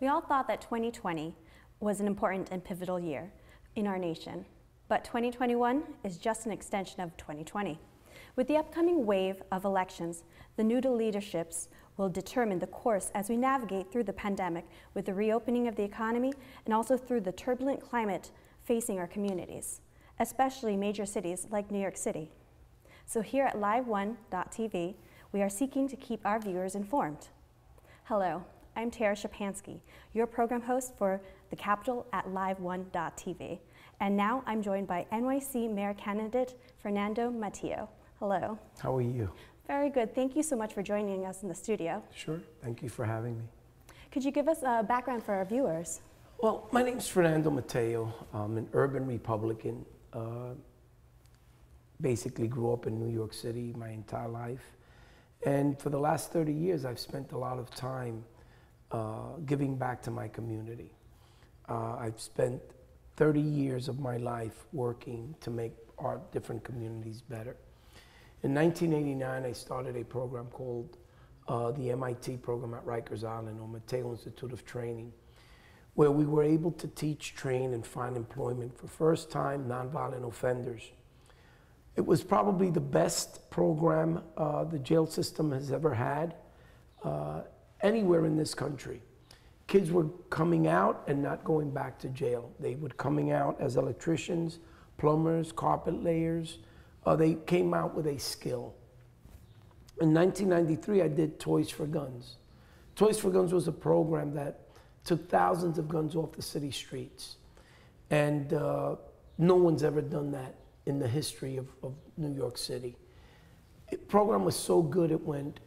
We all thought that 2020 was an important and pivotal year in our nation, but 2021 is just an extension of 2020. With the upcoming wave of elections, the new leaderships will determine the course as we navigate through the pandemic with the reopening of the economy and also through the turbulent climate facing our communities, especially major cities like New York City. So here at live1.tv, we are seeking to keep our viewers informed. Hello, I'm Tara Szczepanski, your program host for The Capitol at live1.tv. And now I'm joined by NYC Mayor candidate Fernando Mateo. Hello. How are you? Very good. Thank you so much for joining us in the studio. Sure. Thank you for having me. Could you give us a background for our viewers? Well, my name's Fernando Mateo. I'm an urban Republican. Basically grew up in New York City my entire life. And for the last 30 years, I've spent a lot of time giving back to my community. I've spent 30 years of my life working to make our different communities better. In 1989, I started a program called the MIT program at Rikers Island, or Mateo Institute of Training, where we were able to teach, train, and find employment for first-time nonviolent offenders. It was probably the best program the jail system has ever had anywhere in this country. Kids were coming out and not going back to jail. They were coming out as electricians, plumbers, carpet layers. They came out with a skill. In 1993, I did Toys for Guns. Toys for Guns was a program that took thousands of guns off the city streets. And no one's ever done that in the history of New York City. The program was so good it went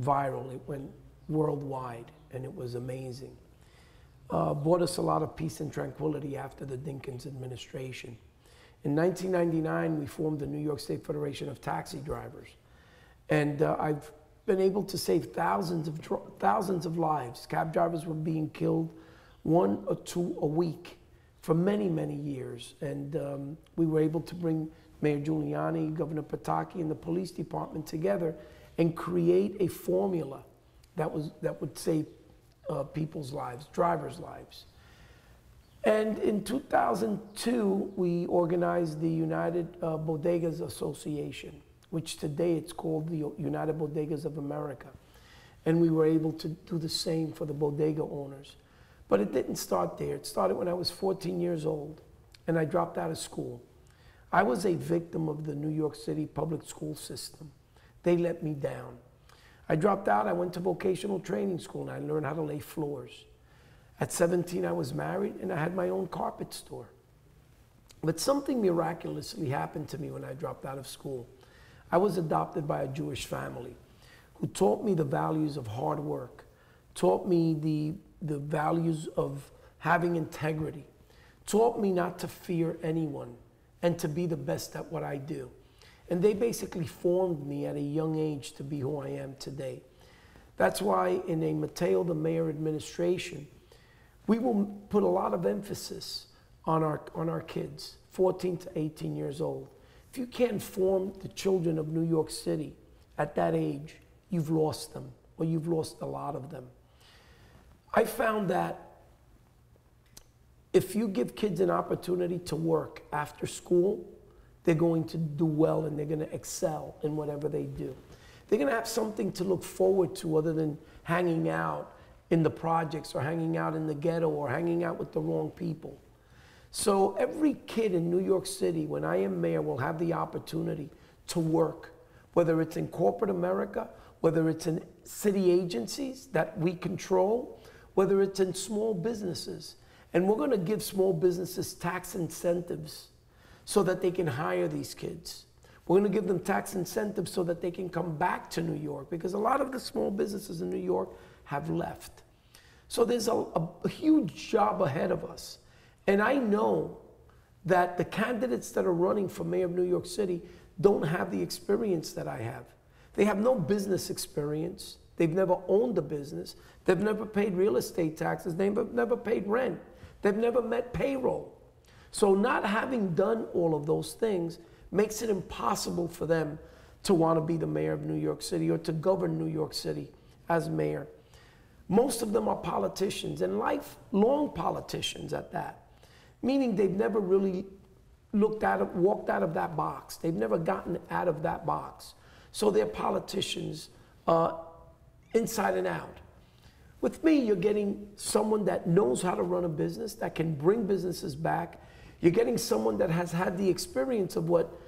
viral, it went worldwide, and it was amazing. Brought us a lot of peace and tranquility after the Dinkins administration. In 1999, we formed the New York State Federation of Taxi Drivers. And I've been able to save thousands of lives. Cab drivers were being killed 1 or 2 a week for many, many years. And we were able to bring Mayor Giuliani, Governor Pataki, and the police department together and create a formula that would save people's lives, drivers' lives. And in 2002, we organized the United Bodegas Association, which today it's called the United Bodegas of America. And we were able to do the same for the bodega owners. But it didn't start there. It started when I was 14 years old, and I dropped out of school. I was a victim of the New York City public school system. They let me down. I dropped out, I went to vocational training school, and I learned how to lay floors. At 17, I was married, and I had my own carpet store. But something miraculously happened to me when I dropped out of school. I was adopted by a Jewish family who taught me the values of hard work, taught me the values of having integrity, taught me not to fear anyone and to be the best at what I do. And they basically formed me at a young age to be who I am today. That's why in a Mateo the Mayor administration, we will put a lot of emphasis on our kids, 14 to 18 years old. If you can't form the children of New York City at that age, you've lost them, or you've lost a lot of them. I found that if you give kids an opportunity to work after school, they're going to do well and they're going to excel in whatever they do. They're going to have something to look forward to other than hanging out in the projects or hanging out in the ghetto or hanging out with the wrong people. So every kid in New York City, when I am mayor, will have the opportunity to work, whether it's in corporate America, whether it's in city agencies that we control, whether it's in small businesses. And we're going to give small businesses tax incentives so that they can hire these kids. We're going to give them tax incentives so that they can come back to New York, because a lot of the small businesses in New York have left. So there's a huge job ahead of us. And I know that the candidates that are running for mayor of New York City don't have the experience that I have. They have no business experience. They've never owned a business. They've never paid real estate taxes. They've never paid rent. They've never met payroll. So not having done all of those things makes it impossible for them to want to be the mayor of New York City or to govern New York City as mayor. Most of them are politicians, and lifelong politicians at that, meaning they've never really walked out of that box. They've never gotten out of that box. So they're politicians inside and out. With me, you're getting someone that knows how to run a business, that can bring businesses back. You're getting someone that has had the experience of what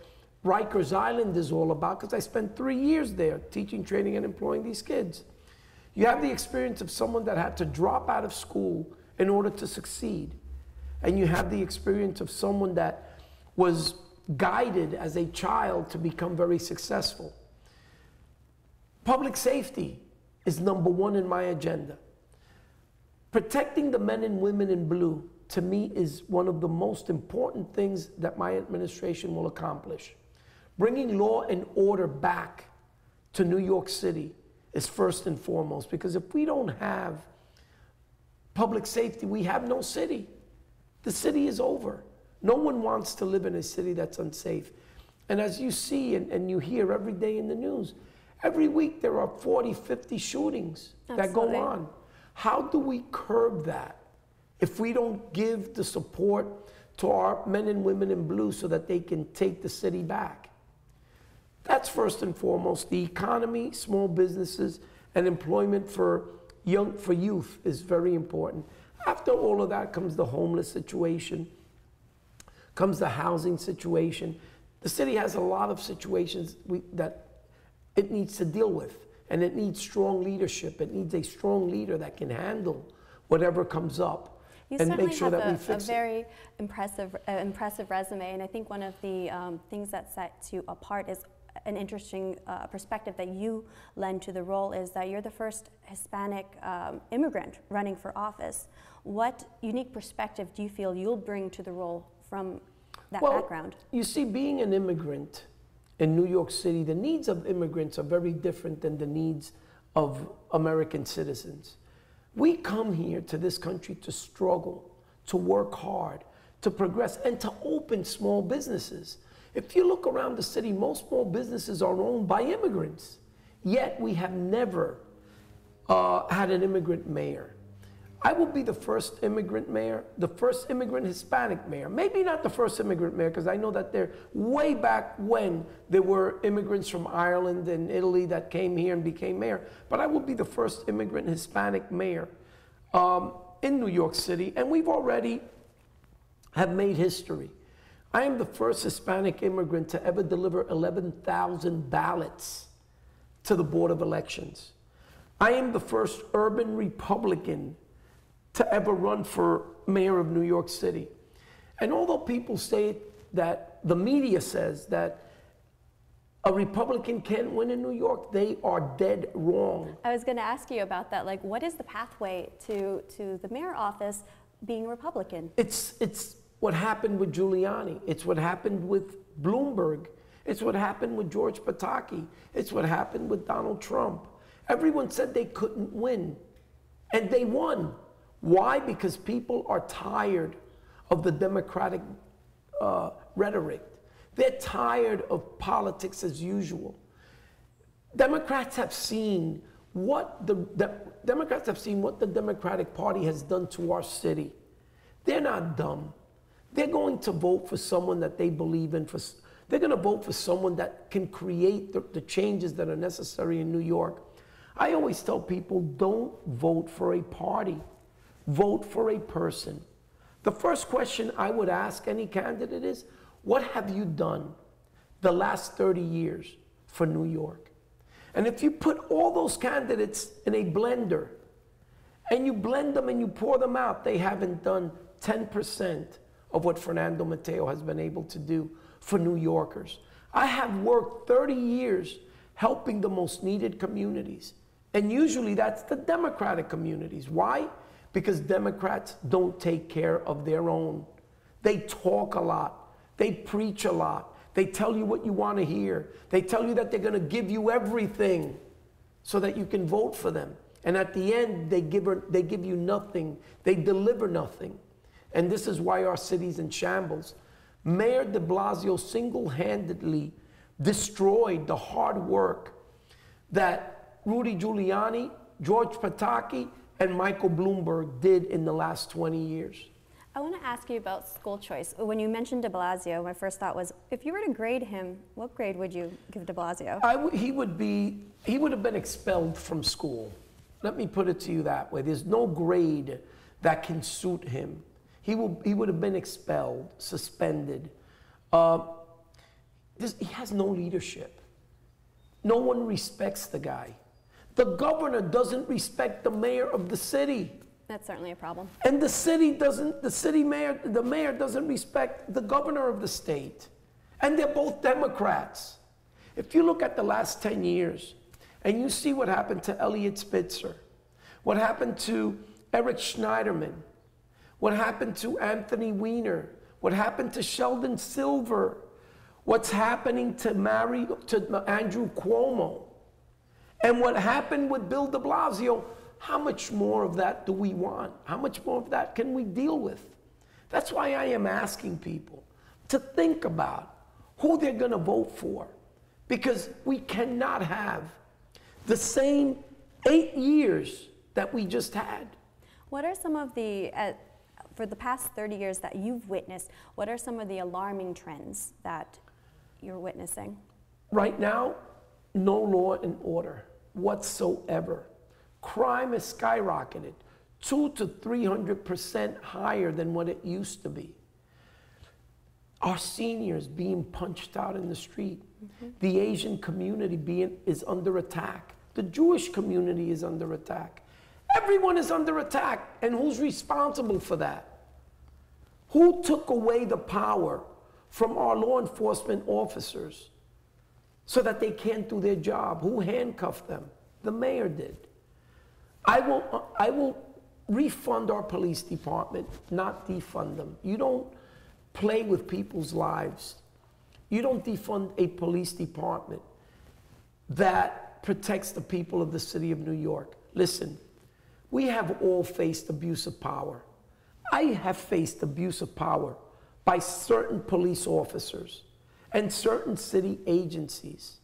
Rikers Island is all about, because I spent 3 years there teaching, training, and employing these kids. You have the experience of someone that had to drop out of school in order to succeed. And you have the experience of someone that was guided as a child to become very successful. Public safety is #1 in my agenda. Protecting the men and women in blue, to me, is one of the most important things that my administration will accomplish. Bringing law and order back to New York City is first and foremost, because if we don't have public safety, we have no city. The city is over. No one wants to live in a city that's unsafe. And as you see and you hear every day in the news, every week there are 40, 50 shootings that go on. How do we curb that if we don't give the support to our men and women in blue so that they can take the city back? That's first and foremost. The economy, small businesses, and employment for youth is very important. After all of that comes the homeless situation, comes the housing situation. The city has a lot of situations that it needs to deal with, and it needs strong leadership. It needs a strong leader that can handle whatever comes up and make sure that we fix it. You certainly have a very impressive resume, and I think one of the things that sets you apart is an interesting perspective that you lend to the role is that you're the first Hispanic immigrant running for office. What unique perspective do you feel you'll bring to the role from that background? You see, being an immigrant in New York City, the needs of immigrants are very different than the needs of American citizens. We come here to this country to struggle, to work hard, to progress, and to open small businesses. If you look around the city, most small businesses are owned by immigrants. Yet we have never had an immigrant mayor. I will be the first immigrant mayor, the first immigrant Hispanic mayor. Maybe not the first immigrant mayor, because I know that there, way back when, there were immigrants from Ireland and Italy that came here and became mayor. But I will be the first immigrant Hispanic mayor in New York City, and we've already have made history. I am the first Hispanic immigrant to ever deliver 11,000 ballots to the Board of Elections. I am the first urban Republican to ever run for mayor of New York City. And although people say that, the media says that a Republican can't win in New York, they are dead wrong. I was going to ask you about that. Like, what is the pathway to the mayor office being Republican? It's what happened with Giuliani. It's what happened with Bloomberg. It's what happened with George Pataki. It's what happened with Donald Trump. Everyone said they couldn't win, and they won. Why? Because people are tired of the Democratic rhetoric. They're tired of politics as usual. Democrats have seen what the Democratic Party has done to our city. They're not dumb. They're going to vote for someone that they believe in. They're going to vote for someone that can create the changes that are necessary in New York. I always tell people, don't vote for a party. Vote for a person. The first question I would ask any candidate is, what have you done the last 30 years for New York? And if you put all those candidates in a blender and you blend them and you pour them out, they haven't done 10% of what Fernando Mateo has been able to do for New Yorkers. I have worked 30 years helping the most needed communities. And usually that's the Democratic communities. Why? Because Democrats don't take care of their own. They talk a lot. They preach a lot. They tell you what you want to hear. They tell you that they're going to give you everything so that you can vote for them. And at the end, they give you nothing. They deliver nothing. And this is why our city's in shambles. Mayor de Blasio single-handedly destroyed the hard work that Rudy Giuliani, George Pataki, and Michael Bloomberg did in the last 20 years. I want to ask you about school choice. When you mentioned de Blasio, my first thought was, if you were to grade him, what grade would you give de Blasio? He would have been expelled from school. Let me put it to you that way. There's no grade that can suit him. He would have been expelled, suspended. He has no leadership. No one respects the guy. The governor doesn't respect the mayor of the city. That's certainly a problem. And the mayor doesn't respect the governor of the state. And they're both Democrats. If you look at the last 10 years, and you see what happened to Elliot Spitzer, what happened to Eric Schneiderman, what happened to Anthony Weiner, what happened to Sheldon Silver, what's happening to Andrew Cuomo, and what happened with Bill de Blasio, how much more of that do we want? How much more of that can we deal with? That's why I am asking people to think about who they're going to vote for, because we cannot have the same 8 years that we just had. What are some of the, for the past 30 years that you've witnessed, what are some of the alarming trends that you're witnessing? Right now, no law and order whatsoever. Crime has skyrocketed 200 to 300% higher than what it used to be. Our seniors being punched out in the street. The Asian community is under attack. The Jewish community is under attack. Everyone is under attack, and who's responsible for that? Who took away the power from our law enforcement officers so that they can't do their job? Who handcuffed them? The mayor did. I will refund our police department, not defund them. You don't play with people's lives. You don't defund a police department that protects the people of the city of New York. Listen, we have all faced abuse of power. I have faced abuse of power by certain police officers and certain city agencies.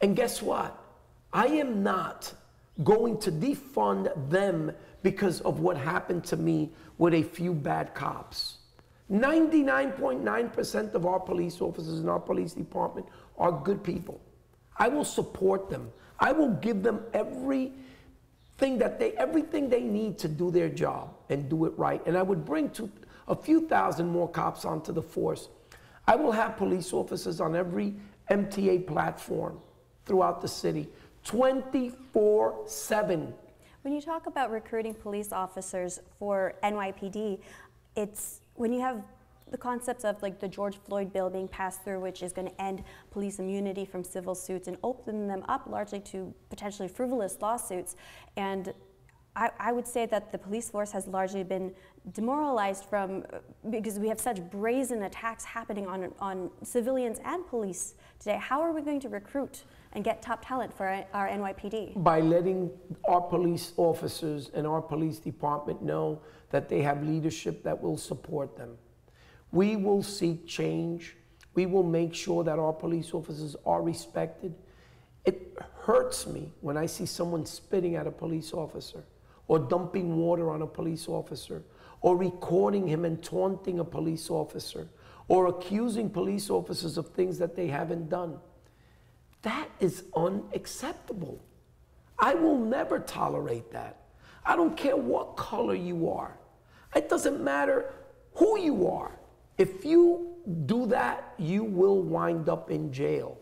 And guess what? I am not going to defund them because of what happened to me with a few bad cops. 99.9% of our police officers in our police department are good people. I will support them. I will give them everything they need to do their job and do it right. And I would bring a few thousand more cops onto the force. I will have police officers on every MTA platform throughout the city, 24/7. When you talk about recruiting police officers for NYPD, it's when you have the concepts of like the George Floyd bill being passed through, which is going to end police immunity from civil suits and open them up largely to potentially frivolous lawsuits. And I would say that the police force has largely been demoralized because we have such brazen attacks happening on civilians and police today. How are we going to recruit and get top talent for our NYPD? By letting our police officers and our police department know that they have leadership that will support them. We will seek change. We will make sure that our police officers are respected. It hurts me when I see someone spitting at a police officer, or dumping water on a police officer, or recording him and taunting a police officer, or accusing police officers of things that they haven't done. That is unacceptable. I will never tolerate that. I don't care what color you are. It doesn't matter who you are. If you do that, you will wind up in jail.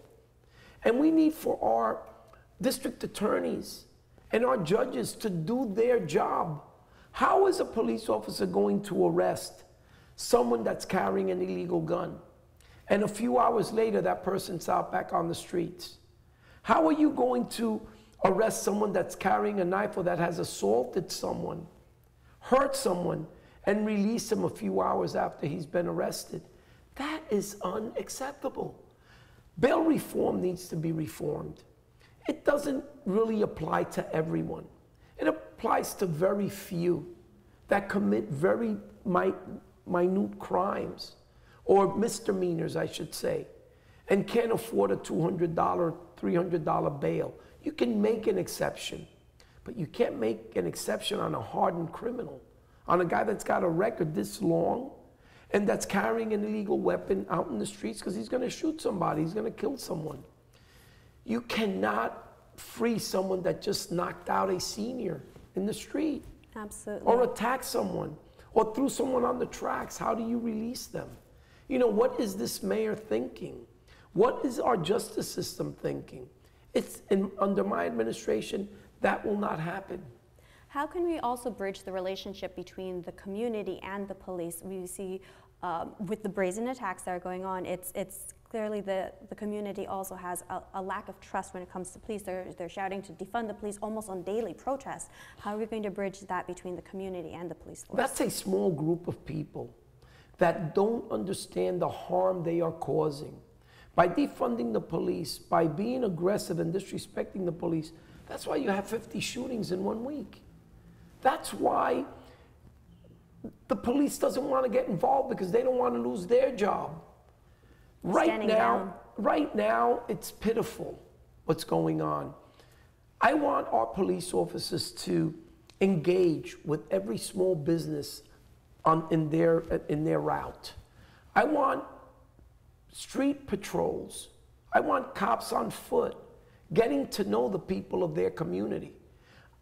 And we need for our district attorneys and our judges to do their job. How is a police officer going to arrest someone that's carrying an illegal gun, and a few hours later that person's out back on the streets? How are you going to arrest someone that's carrying a knife or that has assaulted someone, hurt someone, and release him a few hours after he's been arrested? That is unacceptable. Bail reform needs to be reformed. It doesn't really apply to everyone. It applies to very few that commit very minute crimes, or misdemeanors, I should say, and can't afford a $200, $300 bail. You can make an exception. But you can't make an exception on a hardened criminal, on a guy that's got a record this long and that's carrying an illegal weapon out in the streets because he's going to shoot somebody, he's going to kill someone. You cannot free someone that just knocked out a senior in the street. Absolutely. Or attacked someone, or threw someone on the tracks. How do you release them? You know, what is this mayor thinking? What is our justice system thinking? Under my administration, that will not happen. How can we also bridge the relationship between the community and the police? We see with the brazen attacks that are going on, it's clearly the community also has a lack of trust when it comes to police. They're shouting to defund the police almost on daily protests. How are we going to bridge that between the community and the police force? That's a small group of people that don't understand the harm they are causing. By defunding the police, by being aggressive and disrespecting the police, that's why you have 50 shootings in 1 week. That's why the police doesn't want to get involved, because they don't want to lose their job. Right now, it's pitiful what's going on. I want our police officers to engage with every small business in their route. I want street patrols. I want cops on foot, getting to know the people of their community.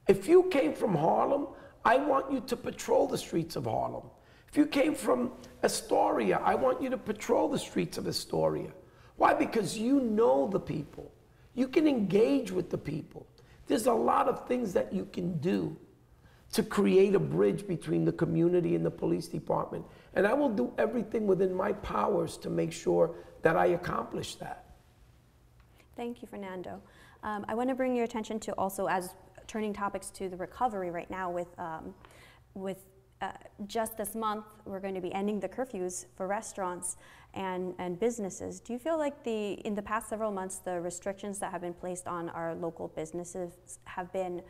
If you came from Harlem, I want you to patrol the streets of Harlem. If you came from Astoria, I want you to patrol the streets of Astoria. Why? Because you know the people. You can engage with the people. There's a lot of things that you can do to create a bridge between the community and the police department. And I will do everything within my powers to make sure that I accomplish that. Thank you, Fernando. I want to bring your attention to also, as turning topics to the recovery right now with just this month, we're going to be ending the curfews for restaurants and businesses. Do you feel like in the past several months, the restrictions that have been placed on our local businesses have been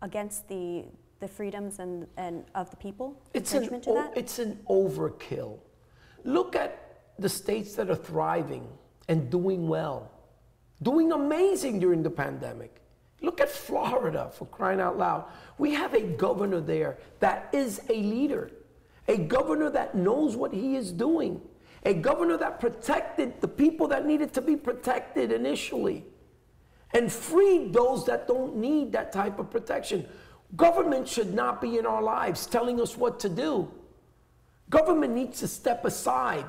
against the freedoms and of the people? It's an overkill. Look at the states that are thriving and doing well, doing amazing during the pandemic. Look at Florida, for crying out loud. We have a governor there that is a leader, a governor that knows what he is doing, a governor that protected the people that needed to be protected initially and freed those that don't need that type of protection. Government should not be in our lives telling us what to do. Government needs to step aside.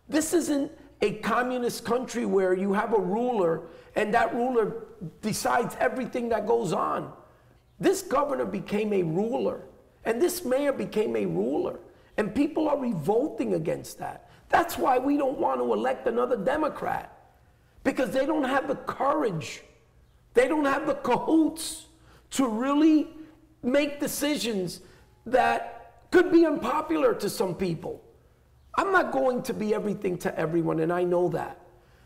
This isn't a communist country where you have a ruler and that ruler decides everything that goes on. This governor became a ruler, and this mayor became a ruler, and people are revolting against that. That's why we don't want to elect another Democrat, because they don't have the courage, they don't have the cahoots to really make decisions that could be unpopular to some people. I'm not going to be everything to everyone, and I know that.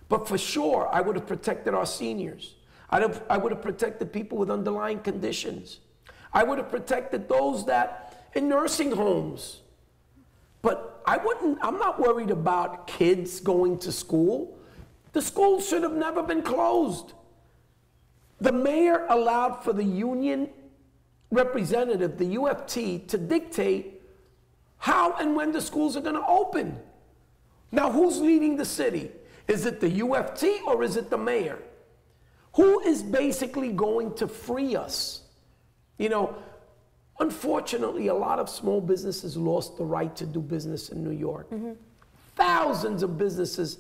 But for sure, I would have protected our seniors. I would have protected people with underlying conditions. I would have protected those that in nursing homes. But I'm not worried about kids going to school. The schools should have never been closed. The mayor allowed for the union representative, the UFT, to dictate how and when the schools are going to open. Now, who's leading the city? Is it the UFT or is it the mayor? Who is basically going to free us? You know, unfortunately, a lot of small businesses lost the right to do business in New York. Mm-hmm. Thousands of businesses,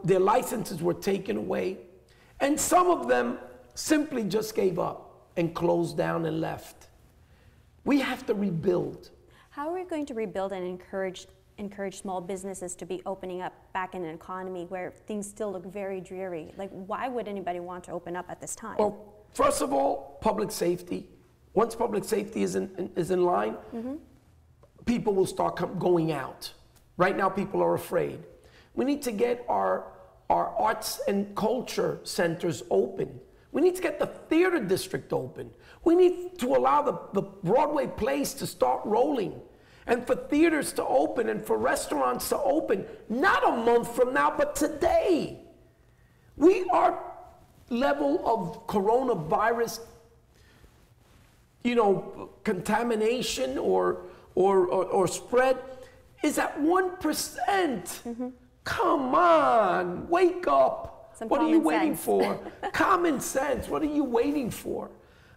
their licenses were taken away, and some of them simply just gave up and closed down and left. We have to rebuild. How are we going to rebuild and encourage small businesses to be opening up back in an economy where things still look very dreary? Like, why would anybody want to open up at this time? Well, first of all, public safety. Once public safety is in line, mm-hmm. people will start going out. Right now, people are afraid. We need to get our arts and culture centers open. We need to get the theater district open. We need to allow the Broadway plays to start rolling, and for theaters to open, and for restaurants to open, not a month from now, but today. Our level of coronavirus contamination or spread is at 1%. Come on, wake up. What are you waiting for? Common sense. What are you waiting for?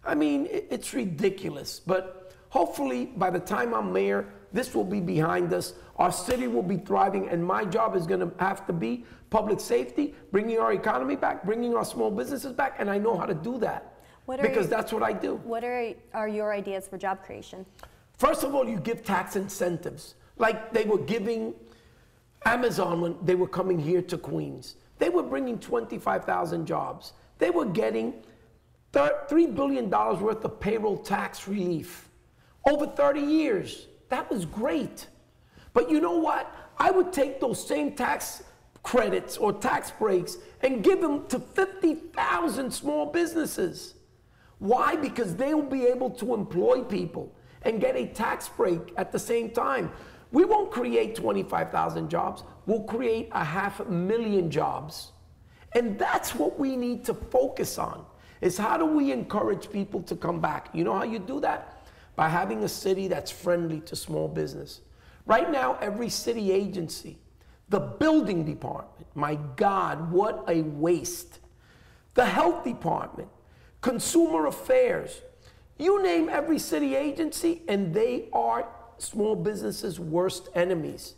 I mean, it's ridiculous. But hopefully, by the time I'm mayor, this will be behind us. Our city will be thriving, and my job is going to have to be public safety, bringing our economy back, bringing our small businesses back, and I know how to do that because that's what I do. What are your ideas for job creation? First of all, you give tax incentives. Like they were giving Amazon when they were coming here to Queens. They were bringing 25,000 jobs. They were getting $3 billion worth of payroll tax relief over 30 years. That was great. But you know what? I would take those same tax credits or tax breaks and give them to 50,000 small businesses. Why? Because they will be able to employ people and get a tax break at the same time. We won't create 25,000 jobs. We'll create 500,000 jobs. And that's what we need to focus on, is how do we encourage people to come back? You know how you do that? By having a city that's friendly to small business. Right now, every city agency, the building department, my God, what a waste. The health department, consumer affairs, you name every city agency and they are small businesses' worst enemies.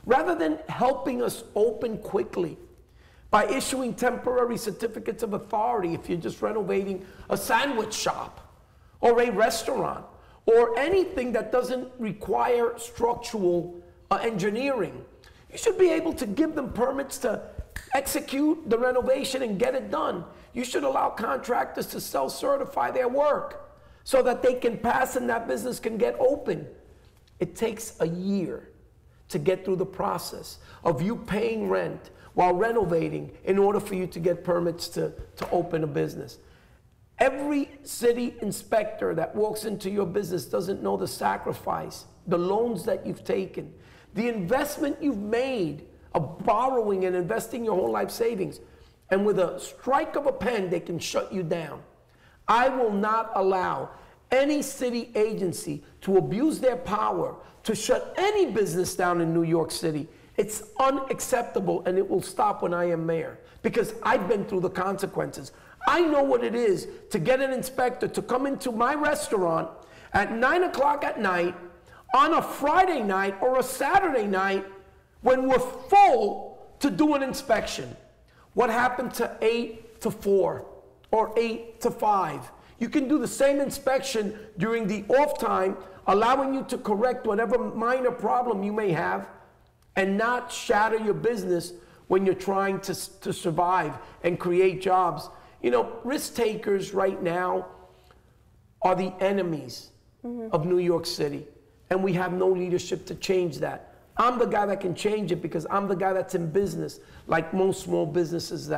Rather than helping us open quickly by issuing temporary certificates of authority if you're just renovating a sandwich shop or a restaurant or anything that doesn't require structural engineering, you should be able to give them permits to execute the renovation and get it done. You should allow contractors to self-certify their work so that they can pass and that business can get open. It takes a year to get through the process of you paying rent while renovating in order for you to get permits to open a business. Every city inspector that walks into your business doesn't know the sacrifice, the loans that you've taken, the investment you've made of borrowing and investing your whole life savings. And with a strike of a pen, they can shut you down. I will not allow any city agency to abuse their power to shut any business down in New York City. It's unacceptable, and it will stop when I am mayor, because I've been through the consequences. I know what it is to get an inspector to come into my restaurant at 9 o'clock at night on a Friday night or a Saturday night when we're full to do an inspection. What happened to 8 to 4 or 8 to 5? You can do the same inspection during the off time, allowing you to correct whatever minor problem you may have and not shatter your business when you're trying to survive and create jobs. You know, risk takers right now are the enemies of New York City, and we have no leadership to change that. I'm the guy that can change it because I'm the guy that's in business, like most small businesses,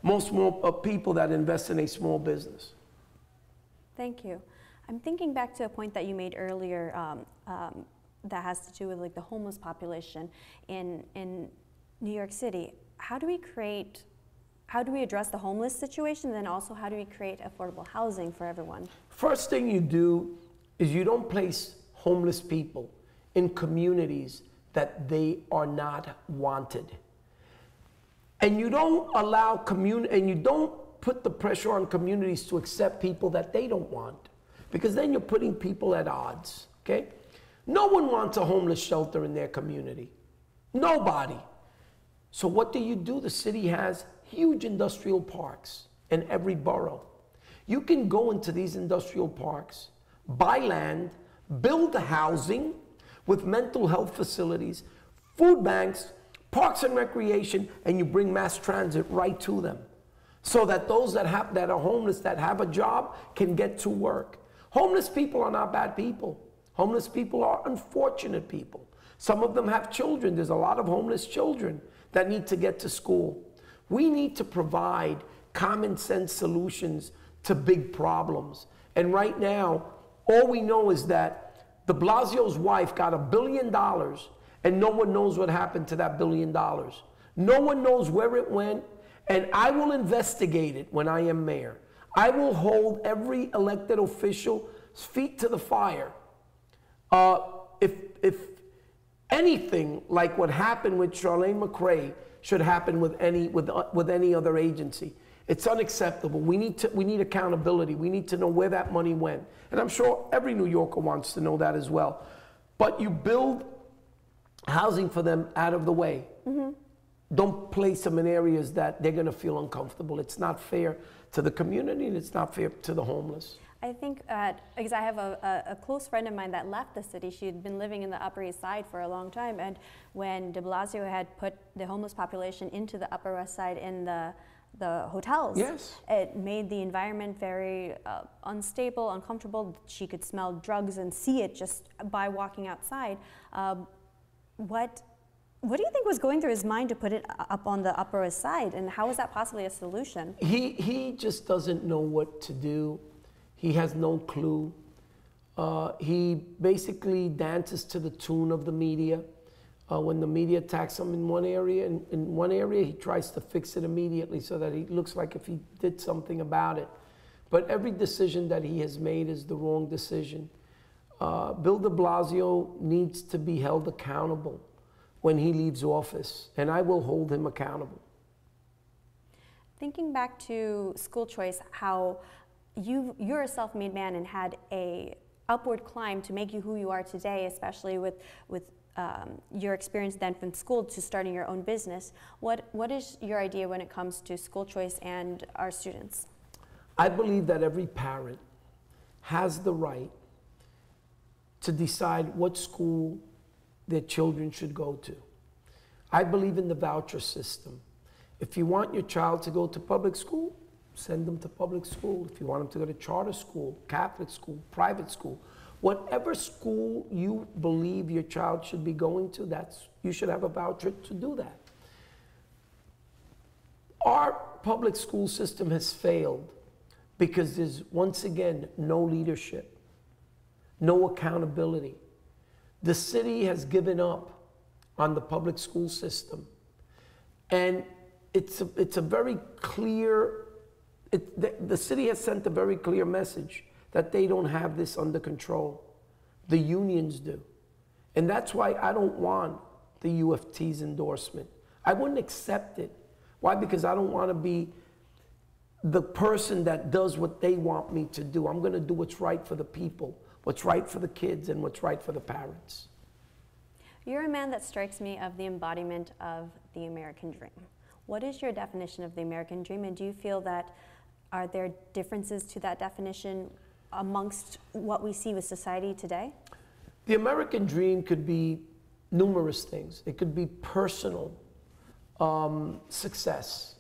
most small people that invest in a small business. Thank you. I'm thinking back to a point that you made earlier that has to do with like the homeless population in New York City. How do we address the homeless situation, and then also how do we create affordable housing for everyone? First thing you do is you don't place homeless people in communities that they are not wanted. And you don't allow and you don't put the pressure on communities to accept people that they don't want, because then you're putting people at odds, okay? No one wants a homeless shelter in their community. Nobody. So what do? The city has huge industrial parks in every borough. You can go into these industrial parks, buy land, build housing with mental health facilities, food banks, parks and recreation, and you bring mass transit right to them, so that those that are homeless, that have a job, can get to work. Homeless people are not bad people. Homeless people are unfortunate people. Some of them have children. There's a lot of homeless children that need to get to school. We need to provide common sense solutions to big problems. And right now, all we know is that de Blasio's wife got $1 billion, and no one knows what happened to that $1 billion. No one knows where it went, and I will investigate it when I am mayor. I will hold every elected official feet to the fire. If anything like what happened with Charlene McRae should happen with any other agency, it's unacceptable. We need accountability. We need to know where that money went. And I'm sure every New Yorker wants to know that as well. But you build housing for them out of the way. Mm-hmm. Don't place them in areas that they're going to feel uncomfortable. It's not fair to the community, and it's not fair to the homeless. I think, because I have a close friend of mine that left the city. She had been living in the Upper East Side for a long time, and when de Blasio had put the homeless population into the Upper West Side in the hotels, yes, it made the environment very unstable, uncomfortable. She could smell drugs and see it just by walking outside. What do you think was going through his mind to put it up on the Upper West Side, and how is that possibly a solution? He just doesn't know what to do. He has no clue. He basically dances to the tune of the media. When the media attacks him in one area, he tries to fix it immediately so that he looks like if he did something about it. But every decision that he has made is the wrong decision. Bill de Blasio needs to be held accountable when he leaves office, and I will hold him accountable. Thinking back to school choice, how you're a self-made man and had a upward climb to make you who you are today, especially with your experience then from school to starting your own business. What is your idea when it comes to school choice and our students? I believe that every parent has the right to decide what school their children should go to. I believe in the voucher system. If you want your child to go to public school, send them to public school. If you want them to go to charter school, Catholic school, private school, whatever school you believe your child should be going to, you should have a voucher to do that. Our public school system has failed because there's, once again, no leadership, no accountability. The city has given up on the public school system, and it's a very clear, the city has sent a very clear message that they don't have this under control. The unions do. And that's why I don't want the UFT's endorsement. I wouldn't accept it. Why? Because I don't want to be the person that does what they want me to do. I'm going to do what's right for the people, what's right for the kids, and what's right for the parents. You're a man that strikes me of the embodiment of the American dream. What is your definition of the American dream, and do you feel that are there differences to that definition amongst what we see with society today? The American dream could be numerous things. It could be personal success.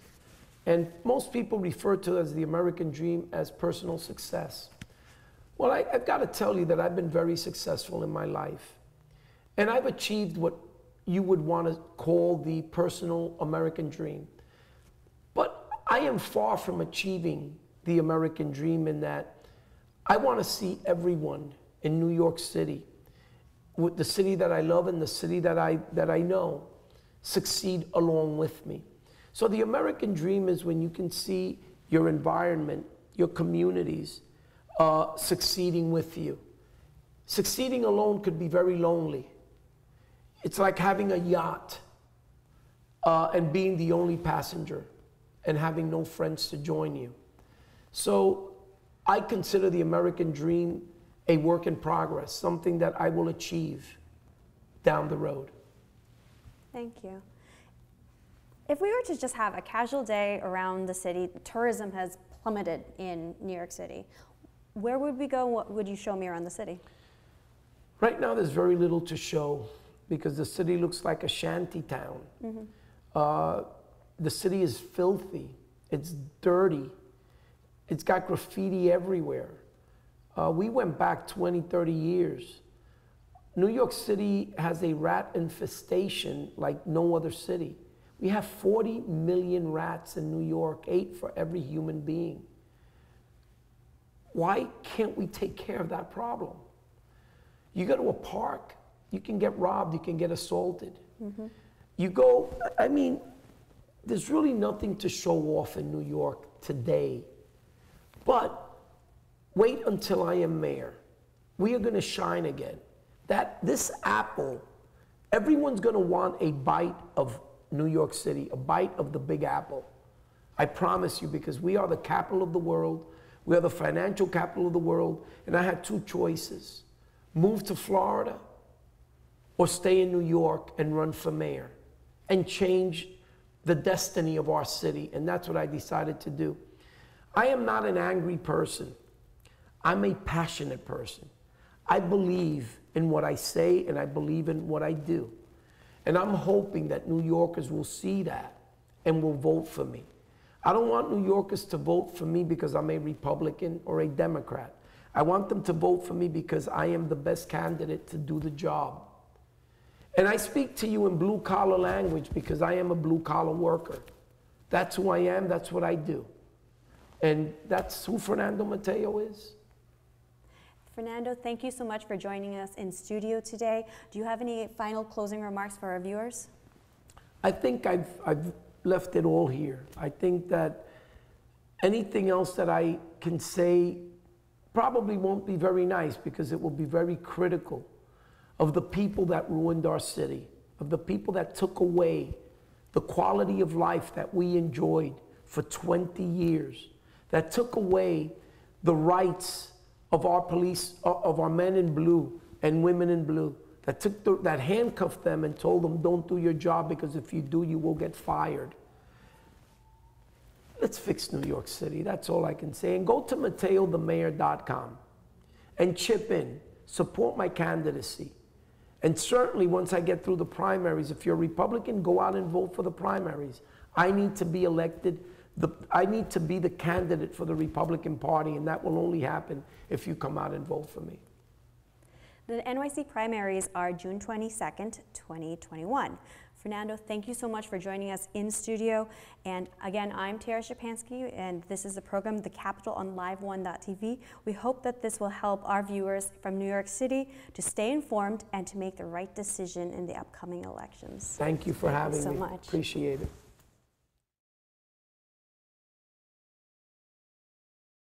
And most people refer to as the American dream as personal success. Well, I've got to tell you that I've been very successful in my life. And I've achieved what you would want to call the personal American dream. But I am far from achieving the American dream in that I want to see everyone in New York City, with the city that I love and the city that I know, succeed along with me. So the American dream is when you can see your environment, your communities succeeding with you. Succeeding alone could be very lonely. It's like having a yacht and being the only passenger and having no friends to join you. So I consider the American dream a work in progress, something that I will achieve down the road. Thank you. If we were to just have a casual day around the city, tourism has plummeted in New York City. Where would we go? What would you show me around the city? Right now, there's very little to show because the city looks like a shanty town. Mm-hmm. The city is filthy. It's dirty. It's got graffiti everywhere. We went back 20, 30 years. New York City has a rat infestation like no other city. We have 40 million rats in New York, 8 for every human being. Why can't we take care of that problem? You go to a park, you can get robbed, you can get assaulted. Mm-hmm. You go, I mean, there's really nothing to show off in New York today. But wait until I am mayor. we are going to shine again. That this apple, everyone's going to want a bite of New York City, a bite of the Big Apple. I promise you, because we are the capital of the world. We are the financial capital of the world. And I had two choices: move to Florida or stay in New York and run for mayor and change the destiny of our city. And that's what I decided to do. I am not an angry person. I'm a passionate person. I believe in what I say and I believe in what I do. And I'm hoping that New Yorkers will see that and will vote for me. I don't want New Yorkers to vote for me because I'm a Republican or a Democrat. I want them to vote for me because I am the best candidate to do the job. And I speak to you in blue-collar language because I am a blue-collar worker. That's who I am, that's what I do. And that's who Fernando Mateo is. Fernando, thank you so much for joining us in studio today. Do you have any final closing remarks for our viewers? I think I've left it all here. I think that anything else that I can say probably won't be very nice because it will be very critical of the people that ruined our city, of the people that took away the quality of life that we enjoyed for 20 years, that took away the rights of our police, of our men in blue and women in blue, that handcuffed them and told them, don't do your job because if you do, you will get fired. Let's fix New York City. That's all I can say. And go to MateoTheMayor.com and chip in. Support my candidacy. And certainly once I get through the primaries, if you're a Republican, go out and vote for the primaries. I need to be elected. I need to be the candidate for the Republican Party, and that will only happen if you come out and vote for me. The NYC primaries are June 22nd, 2021. Fernando, thank you so much for joining us in studio. And again, I'm Tara Szczepanski, and this is the program, The Capitol on Live1.tv. We hope that this will help our viewers from New York City to stay informed and to make the right decision in the upcoming elections. Thank you for having me. Thank you so much. Appreciate it.